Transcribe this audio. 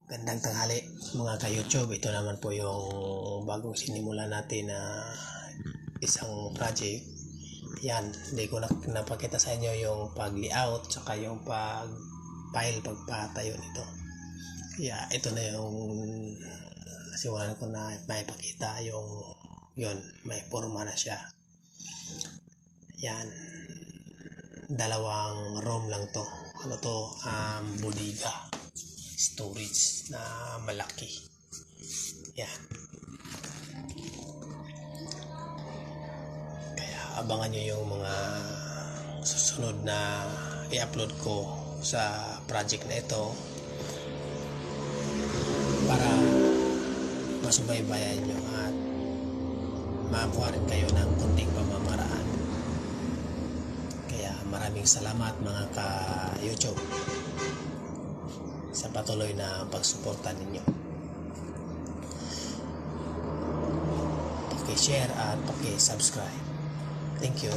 Gandang tanghali mga ka-YouTube. Ito naman po yung bagong sinimula natin na isang project. Yan, hindi ko napakita sa inyo yung pag-layout saka yung pag-file, pagpatayo nito. Kaya ito na yung nasimulan ko na maipakita yung yun, may forma na siya. Yan, dalawang room lang to. Ano to? Bodega storage na malaki. Yan. Kaya abangan nyo yung mga susunod na i-upload ko sa project na ito para masubaybayan nyo at makakuha rin kayo ng kunting pamamaraan. Kaya maraming salamat mga ka-YouTube sa patuloy na pagsuporta ninyo. Paki-share at paki-subscribe. Thank you.